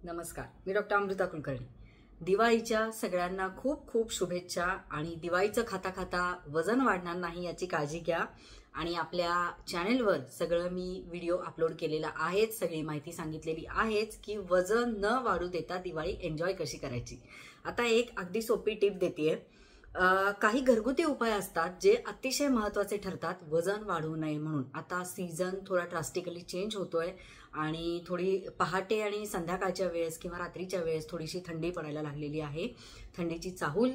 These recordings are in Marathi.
नमस्कार, मी डॉक्टर अमृता कुलकर्णी। दिवाळीच्या सगळ्यांना खूप खूप शुभेच्छा। आणि दिवाळीचं खाता खाता वजन वाढणार नाही याची काळजी घ्या। आणि आपल्या चॅनलवर सगळं मी व्हिडिओ अपलोड केलेला आहे, सगळी माहिती सांगितलेली आहेच की वजन न वाढू देता दिवाळी एन्जॉय कशी करायची। आता एक अगदी सोपी टिप देतेय। काही घरगुती उपाय असतात जे अतिशय महत्त्वाचे ठरतात वजन वाढू नये म्हणून। आता सीझन थोडा ड्रास्टिकली चेंज होतोय आणि थोडी पहाटे आणि संध्याकाळच्या वेळेस किंवा रात्रीच्या वेळेस थोडीशी थंडी पडायला लागलेली आहे, थंडीची चाहूल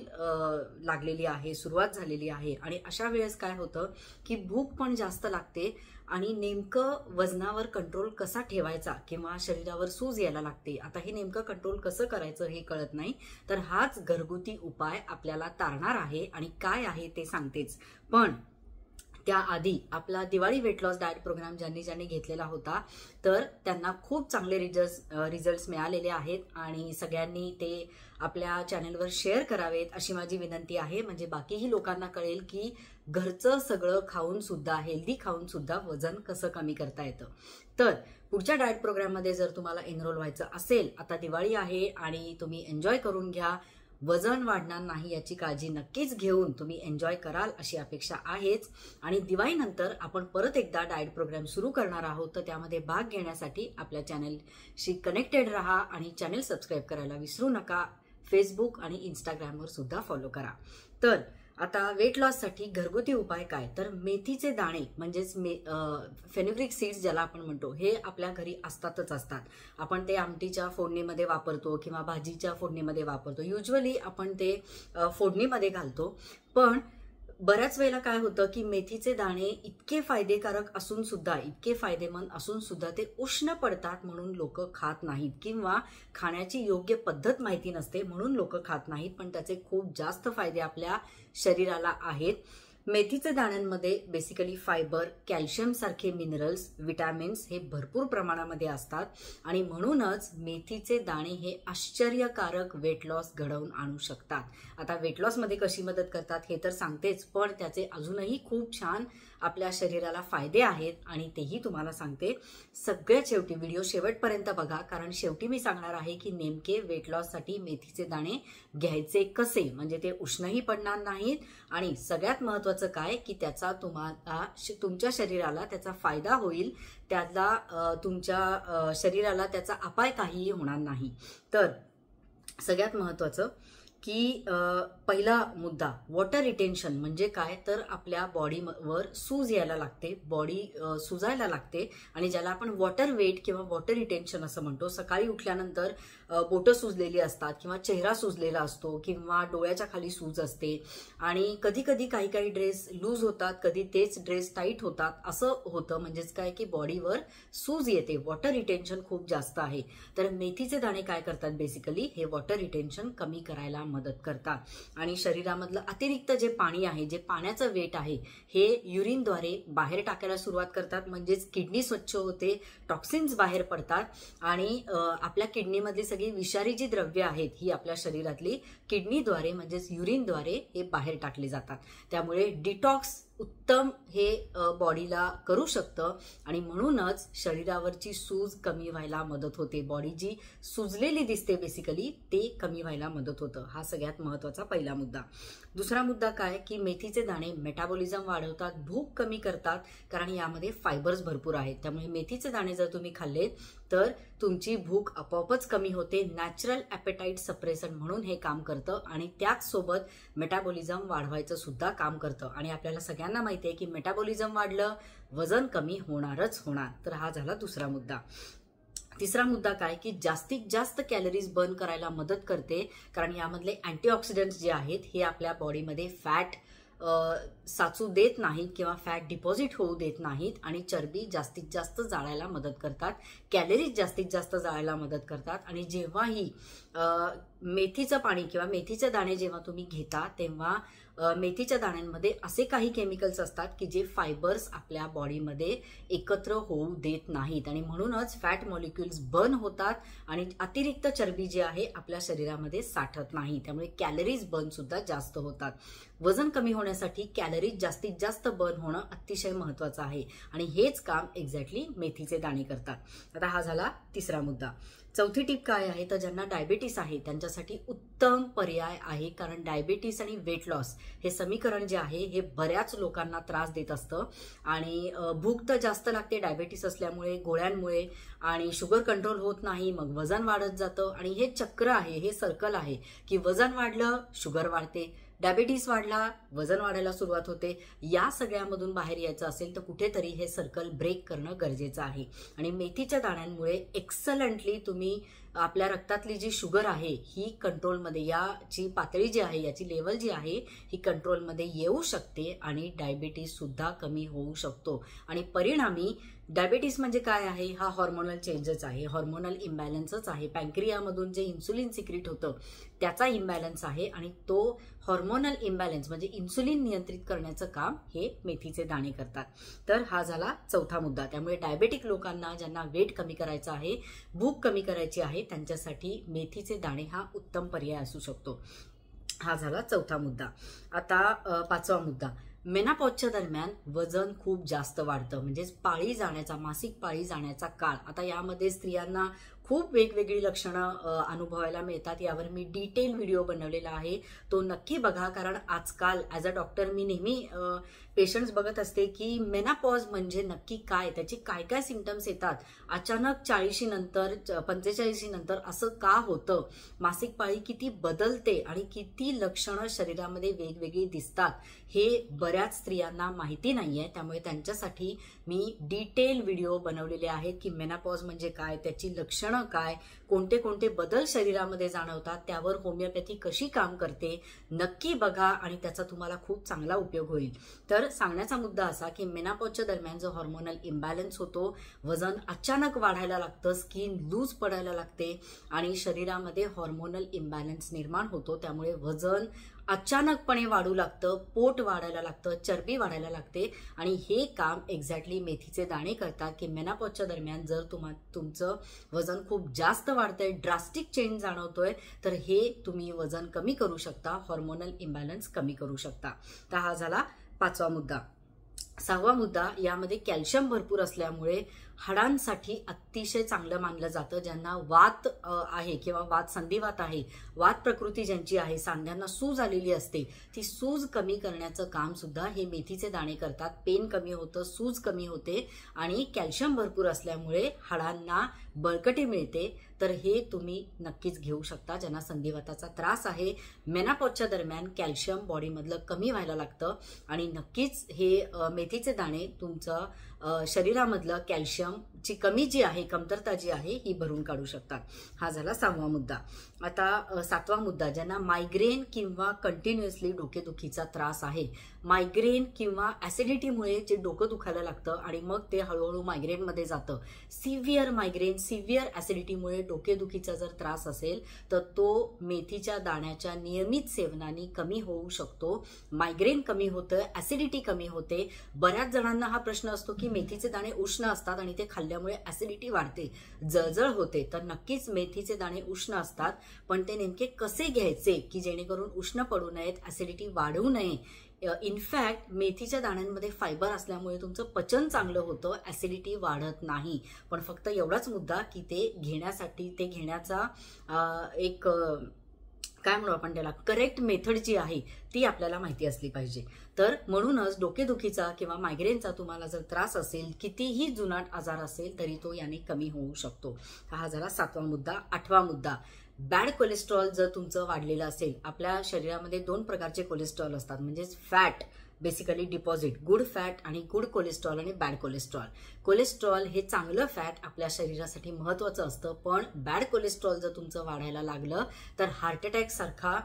लागलेली आहे, सुरुवात झालेली आहे। आणि अशा वेळेस काय होतं की भूक पण जास्त लागते आणि नेमकं वजनावर कंट्रोल कसा ठेवायचा किंवा शरीरावर सूज यायला लागते। आता हे नेमकं कंट्रोल कसं करायचं हे कळत नाही, तर हाच घरगुती उपाय आपल्याला तारणार आहे आणि काय आहे ते सांगतेच। पण त्याआधी आपला Diwali weight loss diet programme ज्यांनी घेतलेला होता तर त्यांना खूप चांगले रिझल्ट्स मिळालेले आहेत आणि सगळ्यांनी ते आपल्या चॅनलवर शेअर करावेत अशी माझी विनंती आहे। म्हणजे बाकीही लोकांना कळेल की घरचं सगळं खाऊन सुद्धा, हेल्दी खाऊन सुद्धा वजन कसं कमी करता येतं। तर पुढच्या डाएट प्रोग्राम मध्ये जर तुम्हाला एनरोल व्हायचं असेल, आता दिवाळी आहे आणि तुम्ही एन्जॉय करून घ्या, वजन वाढणार नाही याची काळजी नक्कीच घेऊन तुम्ही एन्जॉय कराल अशी अपेक्षा आहेच। आणि दिवाळीनंतर आपण परत एकदा डाएट प्रोग्राम सुरू करणार आहोत, तर त्यामध्ये भाग घेण्यासाठी आपल्या चॅनलशी कनेक्टेड राहा आणि चॅनल सबस्क्राईब करायला विसरू नका। फेसबुक आणि इंस्टाग्रामवर सुद्धा फॉलो करा। तर आता वेट लॉस साठी घरगुती उपाय काय, तर मेथीचे दाणे म्हणजेच फेनुग्रीक सीड्स ज्याला आपण म्हणतो, हे आपल्या घरी असतातच असतात। आपण ते आमटीच्या फोडणीमध्ये वापरतो किंवा भाजीच्या फोडणीमध्ये वापरतो। युजुअली आपण ते फोडणीमध्ये घालतो, पण बऱ्याच वेळेला काय होतं की मेथीचे दाणे इतके फायदेकारक असून सुद्धा, इतके फायदेमंद असून सुद्धा ते उष्ण पडतात म्हणून लोक खात नाहीत किंवा खाण्याची योग्य पद्धत माहिती नसते म्हणून लोक खात नाहीत। पण त्याचे खूप जास्त फायदे आपल्या शरीराला आहेत। मेथीचे दाण्यांमध्ये बेसिकली फायबर, कॅल्शियम सारखे मिनरल्स, विटॅमिन्स हे भरपूर प्रमाणामध्ये असतात आणि म्हणूनच मेथीचे दाणे हे आश्चर्यकारक वेट लॉस घडवून आणू शकतात। आता वेट लॉस मध्ये कशी मदत करतात हे तर सांगतेच, पण त्याचे अजूनही खूप छान आपल्या शरीराला फायदे आहेत आणि तेही तुम्हाला सांगते। सगळ्यात शेवटी व्हिडिओ शेवटपर्यंत बघा, कारण शेवटी मी सांगणार आहे की नेमके वेट लॉस साठी मेथीचे दाणे घ्यायचे कसे, म्हणजे ते उष्णही पडणार नाहीत आणि सगळ्यात महत्त्वाचं काय की त्याचा तुम्हाला तुमच्या शरीराला त्याचा फायदा होईल, त्याला तुमच्या शरीराला त्याचा अपाय काहीही होणार नाही। तर सगळ्यात महत्त्वाचं की पहिला मुद्दा वॉटर रिटेन्शन म्हणजे काय, तर आपल्या बॉडीवर सूज यायला लागते, बॉडी सुजायला लागते आणि ज्याला आपण वॉटर वेट किंवा वॉटर रिटेन्शन असं म्हणतो। सकाळी उठल्यानंतर बोटं सुजलेली असतात किंवा चेहरा सुजलेला असतो किंवा डोळ्याच्या खाली सूज असते आणि कधी कधी काही ड्रेस लूज होतात, कधी तेच ड्रेस टाईट होतात, असं होतं। म्हणजेच काय की बॉडीवर सूज येते, वॉटर रिटेन्शन खूप जास्त आहे। तर मेथीचे दाणे काय करतात, बेसिकली हे वॉटर रिटेन्शन कमी करायला मदत करतात आणि शरीरामधलं अतिरिक्त जे पाणी आहे, जे पाण्याचं वेट आहे, हे युरिनद्वारे बाहेर टाकायला सुरुवात करतात। म्हणजेच किडनी स्वच्छ होते, टॉक्सिन्स बाहेर पडतात आणि आपल्या किडनीमधली सगळी विषारी जी द्रव्य आहेत ही आपल्या शरीरातली किडनीद्वारे म्हणजेच युरिनद्वारे हे बाहेर टाकले जातात। त्यामुळे डिटॉक्स उत्तम हे बॉडीला करू शकतं आणि म्हणूनच शरीरावरची सूज कमी व्हायला मदत होते। बॉडी जी सुजलेली दिसते बेसिकली ते कमी व्हायला मदत होतं। हा सगळ्यात महत्त्वाचा पहिला मुद्दा। दुसरा मुद्दा काय की मेथीचे दाणे मेटाबॉलिझम वाढवतात, भूक कमी करतात, कारण यामध्ये फायबर्स भरपूर आहेत। त्यामुळे मेथीचे दाणे जर तुम्ही खाल्लेत तर तुमची भूक आपोआपच कमी होते। नॅचरल ॲपेटाईट सप्रेशन म्हणून हे काम करतं आणि त्याच सोबत मेटाबॉलिझम वाढवायचं सुद्धा काम करतं आणि आपल्याला सगळ्यांना माहिती आहे की मेटाबॉलिझम वाढलं वजन कमी होणारच होणार। तर हा झाला दुसरा मुद्दा। तिसरा मुद्दा काय की जास्तीत जास्त कॅलरीज बर्न करायला मदत करते, कारण यामधले अँटीऑक्सिडंट्स जे आहेत हे आपल्या बॉडीमध्ये फॅट साचू देत नाहीत किंवा फॅट डिपॉझिट होऊ देत नाहीत आणि चरबी जास्तीत जास्त जाळायला मदत करतात, कॅलरीज जास्तीत जास्त जाळायला मदत करतात। आणि जेव्हाही मेथीचं पाणी किंवा मेथीचे दाणे जेव्हा तुम्ही घेता तेव्हा मेथीच्या दाण्यांमध्ये असे काही केमिकल्स असतात की जे फायबर्स आपल्या बॉडीमध्ये एकत्र होऊ देत नाहीत आणि म्हणूनच फॅट मॉलिक्युल्स बर्न होतात आणि अतिरिक्त चरबी जी आहे आपल्या शरीरामध्ये साठत नाही, त्यामुळे कॅलरीज बर्न सुद्धा जास्त होतात। वजन कमी होण्यासाठी कॅलरीज जास्तीत जास्त बर्न होणं अतिशय महत्त्वाचं आहे आणि हेच काम एक्झॅक्टली मेथीचे दाणे करतात। आता हा झाला तिसरा मुद्दा। चौथी टिप काय आहे तर ज्यांना डायबिटीस आहे त्यांच्यासाठी उत्तम पर्याय आहे, कारण डायबिटीस आणि वेट लॉस हे समीकरण जे आहे हे बऱ्याच लोकांना त्रास देत असतं आणि भूक तर जास्त लागते डायबिटीस असल्यामुळे, गोळ्यांमुळे, आणि शुगर कंट्रोल होत नाही, मग वजन वाढत जातं आणि हे चक्र आहे, हे सर्कल आहे की वजन वाढलं शुगर वाढते, डायबिटीस वाढला वजन वाढायला सुरुवात होते. या सगळ्यामधून बाहेर यायचं असेल तर कुठेतरी हे सर्कल ब्रेक करणं गरजेचं आहे. आणि मेथीच्या दाण्यांमुळे एक्सलंटली तुम्ही आपल्या रक्तातली जी शुगर आहे ही कंट्रोलमध्ये, याची पातळी जी आहे, याची लेवल जी आहे ही कंट्रोलमध्ये येऊ शकते आणि डायबिटीस सुद्धा कमी होऊ शकतो. आणि परिणामी डायबिटीस म्हणजे काय आहे, हा हॉर्मोनल चेंजच आहे, हॉर्मोनल इम्बॅलन्सच आहे. पॅन्क्रियामधून जे इन्सुलिन सिक्रीट होतं त्याचा इम्बॅलन्स आहे आणि तो हॉर्मोनल इम्बॅलन्स म्हणजे इन्सुलिन नियंत्रित करण्याचं काम हे मेथीचे दाणे करतात. तर हा झाला चौथा मुद्दा. त्यामुळे डायबेटिक लोकांना ज्यांना वेट कमी करायचं आहे, भूक कमी करायची आहे, त्यांच्यासाठी मेथीचे दाणे हा उत्तम पर्याय असू शकतो. हा झाला चौथा मुद्दा. आता पाचवा मुद्दा, मेनापॉजच्या दरम्यान वजन खूप जास्त वाढतं, म्हणजेच पाळी जाण्याचा, मासिक पाळी जाण्याचा काळ. आता यामध्ये स्त्रियांना खूप वेगवेगळी लक्षणं अनुभवायला मिळतात. यावर मी डिटेल व्हिडिओ बनवलेला आहे, तो नक्की बघा. कारण आजकाल ॲज अ डॉक्टर मी नेहमी पेशंट्स बघत असते की मेनापॉज म्हणजे नक्की काय, त्याचे काय काय सिम्पटम्स येतात, अचानक 40 नंतर 45 नंतर असं का होतं, मासिक पाळी किती बदलते आणि किती लक्षणं शरीरामध्ये वेगवेगळी दिसतात, हे बऱ्याच स्त्रियांना माहिती नाहीये. त्यामुळे त्यांच्यासाठी मी डिटेल व्हिडिओ बनवलेले आहेत की मेनापॉज म्हणजे काय, त्याची लक्षणं काय, कोणते कोणते बदल शरीरामध्ये जाणवतात, त्यावर होमिओपॅथी कशी काम करते, नक्की बघा आणि त्याचा तुम्हाला खूप चांगला उपयोग होईल. तर सांगण्याचा मुद्दा असा की मेनापॉजच्या दरम्यान जो हॉर्मोनल इम्बॅलन्स होतो, वजन अचानक वाढायला लागतं, स्किन लूज पडायला लागते आणि शरीरामध्ये हॉर्मोनल इम्बॅलन्स निर्माण होतो. त्यामुळे वजन अचानकपणे वाढू लागतं, पोट वाढायला लागतं, चरबी वाढायला लागते आणि हे काम एक्झॅक्टली मेथीचे दाणे करतात की मेनापॉजच्या दरम्यान जर तुमचं वजन खूप जास्त वाढतंय, ड्रास्टिक चेंज जाणवतोय, तर हे तुम्ही वजन कमी करू शकता, हॉर्मोनल इम्बॅलन्स कमी करू शकता. तर हा झाला पाचवा मुद्दा. सहावा मुद्दा, यामध्ये कॅल्शियम भरपूर असल्यामुळे हाडांसाठी अतिशय चांगलं मानलं जातं. ज्यांना वात आहे किंवा वात संधिवात आहे, वात प्रकृती ज्यांची आहे, सांध्यांना सूज आलेली असते, ती सूज कमी करण्याचं काम सुद्धा हे मेथीचे दाणे करतात. पेन कमी होतं, सूज कमी होते आणि कॅल्शियम भरपूर असल्यामुळे हाडांना बळकटी मिळते. तर हे तुम्ही नक्कीच घेऊ शकता. ज्यांना संधिवाताचा त्रास आहे, मेनापॉजच्या दरम्यान कॅल्शियम बॉडीमधलं कमी व्हायला लागतं आणि नक्कीच हे मेथीचे दाणे तुमचं शरीरामधलं कॅल्शियमची कमी जी आहे, कमतरता जी आहे, ही भरून काढू शकतात. हा झाला सहावा मुद्दा. आता सातवा मुद्दा, ज्यांना मायग्रेन किंवा कंटिन्युअसली डोकेदुखीचा त्रास आहे, मायग्रेन किंवा ऍसिडिटीमुळे जे डोकं दुखायला लागतं आणि मग ते हळूहळू मायग्रेनमध्ये जातं, सिव्हिअर मायग्रेन, सिव्हिअर ऍसिडिटीमुळे डोकेदुखीचा जर त्रास असेल तर तो मेथीच्या दाण्याच्या नियमित सेवनाने कमी होऊ शकतो. मायग्रेन कमी होतं, ऍसिडिटी कमी होते. बऱ्याच जणांना हा प्रश्न असतो की मेथीचे दाणे उष्ण असतात आणि ते खाल्ल्यामुळे ऍसिडिटी वाढते, जळजळ होते. तर नक्कीच मेथीचे दाणे उष्ण असतात, पण ते नेमके कसे घ्यायचे की जेणेकरून उष्ण पडू नयेत, ऍसिडिटी वाढू नये. इनफॅक्ट मेथीच्या दाण्यांमध्ये फायबर असल्यामुळे तुमचं पचन चांगलं होतं, ऍसिडिटी वाढत नाही. पण फक्त एवढाच मुद्दा की ते घेण्याचा एक काय म्हणू आपण त्याला, करेक्ट मेथड जी आहे ती आपल्याला माहिती असली पाहिजे. तर म्हणूनच डोकेदुखीचा किंवा मायग्रेनचा तुम्हाला जर त्रास असेल, कितीही जुनाट आजार असेल, तरी तो याने कमी होऊ शकतो. हा झाला सातवा मुद्दा. आठवा मुद्दा, बॅड कोलेस्ट्रॉल जर तुमचं वाढलेलं असेल. आपल्या शरीरामध्ये 2 प्रकारचे कोलेस्ट्रॉल असतात, म्हणजेच fat basically deposit, good fat आणि गुड कोलेस्ट्रॉल आणि बॅड कोलेस्ट्रॉल. कोलेस्ट्रॉल हे चांगलं फॅट आपल्या शरीरासाठी महत्त्वाचं असतं, पण बॅड कोलेस्ट्रॉल जर तुमचं वाढायला लागलं तर हार्ट अटॅक सारखा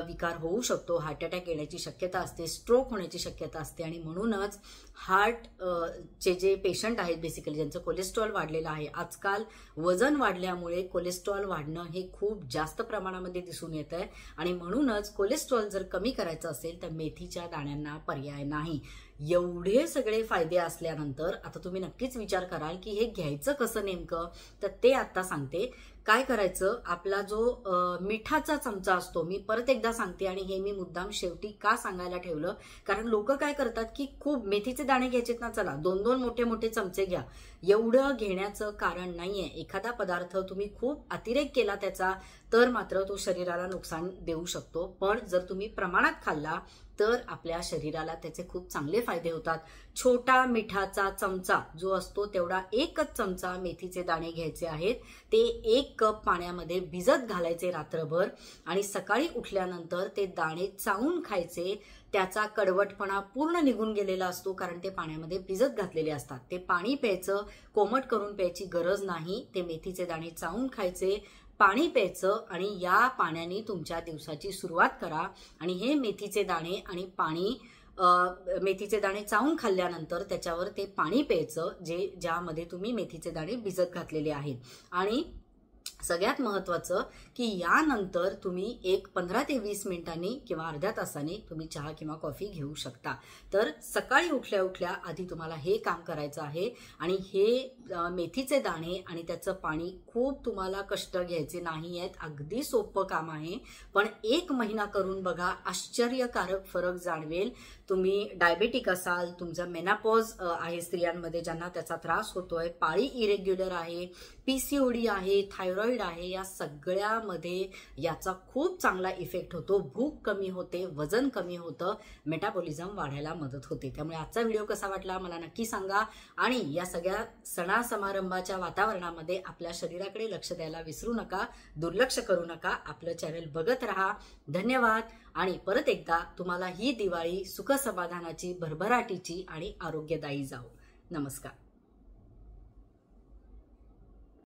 विकार होऊ शकतो, हार्ट अटॅक येण्याची शक्यता असते, स्ट्रोक होण्याची शक्यता असते. आणि म्हणूनच हार्टचे जे पेशंट आहेत बेसिकली ज्यांचं कोलेस्ट्रॉल वाढलेलं आहे, आजकाल वजन वाढल्यामुळे कोलेस्ट्रॉल वाढणं हे खूप जास्त प्रमाणामध्ये दिसून येत आहे. आणि म्हणूनच कोलेस्ट्रॉल जर कमी करायचं असेल तर मेथीच्या दाण्यांना पर्याय नाही. एवढे सगळे फायदे असल्यानंतर आता तुम्ही नक्कीच विचार कराल की हे घ्यायचं कसं नेमकं, तर ते आता सांगते. काय करायचं, आपला जो मिठाचा चमचा असतो, मी परत एकदा सांगते आणि हे मी मुद्दाम शेवटी का सांगायला ठेवलं, कारण लोक काय करतात की खूप मेथीचे दाणे घ्यायचेत ना, चला 2-2 मोठे मोठे चमचे घ्या. एवढं घेण्याचं कारण नाहीये. एखादा पदार्थ तुम्ही खूप अतिरेक केला त्याचा तर मात्र तो शरीराला नुकसान देऊ शकतो, पण जर तुम्ही प्रमाणात खाल्ला तर आपल्या शरीराला त्याचे खूप चांगले फायदे होतात. छोटा मिठाचा चमचा जो असतो तेवढा 1च चमचा मेथीचे दाणे घ्यायचे आहेत. ते 1 कप पाण्यामध्ये भिजत घालायचे रात्रभर आणि सकाळी उठल्यानंतर ते दाणे चावून खायचे. त्याचा कडवटपणा पूर्ण निघून गेलेला असतो, कारण ते पाण्यामध्ये भिजत घातलेले असतात. ते पाणी प्यायचं, कोमट करून प्यायची गरज नाही. ते मेथीचे दाणे चावून खायचे, पाणी प्यायचं आणि या पाण्याने तुमच्या दिवसाची सुरुवात करा. आणि हे मेथीचे दाणे आणि पाणी, मेथीचे दाणे चावून खाल्ल्यानंतर त्याच्यावर ते पाणी प्यायचं ज्यामध्ये तुम्ही मेथीचे दाणे भिजत घातलेले आहेत. आणि सगळ्यात महत्वाचं की यानंतर तुम्ही एक 15 ते 20 मिनिटांनी किंवा अर्ध्या तासाने तुम्ही चहा किंवा कॉफी घेऊ शकता. तर सकाळी उठल्या उठल्या आधी तुम्हाला हे काम करायचं आहे. आणि हे मेथीचे दाणे आणि त्याचं पाणी खूप तुम्हाला कष्ट घ्यायचे नाही आहेत, अगदी सोपं काम आहे. पण 1 महिना करून बघा, आश्चर्यकारक फरक जाणवेल. तुम्ही डायबेटिक असाल, तुमचा मेनोपॉज आहे स्त्रियांमध्ये ज्यांना त्याचा त्रास होतोय, पाळी इरेग्युलर आहे, पीसीओडी आहे, थायरॉइड आहे, या सगळ्यामध्ये याचा खूप चांगला इफेक्ट होतो. भूक कमी होते, वजन कमी होतं, मेटाबॉलिझम वाढायला मदत होते. त्यामुळे आजचा व्हिडिओ कसा वाटला मला नक्की सांगा. आणि या सगळ्या सणा समारंभाच्या वातावरणामध्ये आपल्या शरीराकडे लक्ष द्यायला विसरू नका, दुर्लक्ष करू नका. आपलं चॅनल बघत राहा. धन्यवाद. आणि परत एकदा तुम्हाला ही दिवाळी सुख समाधानाची, भरभराटीची आणि आरोग्यदायी जाओ. नमस्कार.